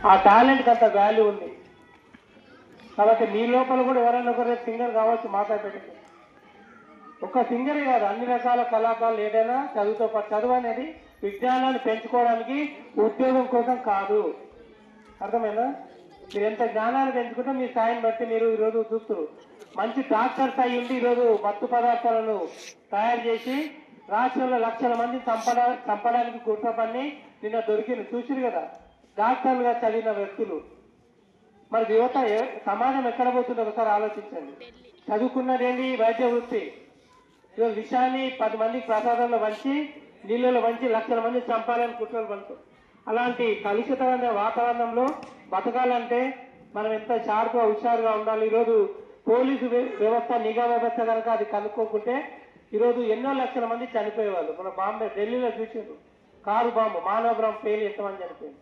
ఆ టాలెంట్కి అంత వాల్యూ ఉంది. కాబట్టి మీ లోపల కూడా ఎవరైనా ఒకరు సింగర్ కావచ్చు. మాట్లాడేటట్టు ఒక సింగరే కాదు, అన్ని రకాల కళాకారులు ఏదైనా చదువుతో పాటు, చదువు అనేది విజ్ఞానాన్ని పెంచుకోవడానికి, ఉద్యోగం కోసం కాదు. అర్థమైనా? మీరు ఎంత జ్ఞానాన్ని పెంచుకుంటే మీ స్థాయిని బట్టి మీరు ఈరోజు చూస్తారు. మంచి డాక్టర్స్ అయ్యి ఉండి ఈరోజు మత్తు పదార్థాలను తయారు చేసి రాష్ట్రంలో లక్షల మంది చంపడానికి కుట్ర పని నిన్న దొరికింది. చూసిరు కదా, డాక్టర్లుగా చదివిన వ్యక్తులు. మరి యువత సమాజం ఎక్కడ పోతుందో ఒకసారి ఆలోచించండి. చదువుకున్నదేంటి? వైద్య వృత్తి. ఈరోజు విషయాన్ని 10 మందికి ప్రసాదంలో వంచి, నీళ్ళలో వంచి లక్షల మంది చంపాలని కుట్రలు పడుతుంది. అలాంటి కలుషితమైన వాతావరణంలో బతకాలంటే మనం ఎంత షార్ప్గా హుషారుగా ఉండాలి. ఈరోజు పోలీసు వ్యవస్థ, నిఘా వ్యవస్థ కనుక అది కనుక్కోకుంటే ఈరోజు ఎన్నో లక్షల మంది చనిపోయేవాళ్ళు. మన బాంబే, ఢిల్లీలో చూసారు, కారు బాంబు, మానవ బాంబు పేలి ఎంతమంది చనిపోయింది.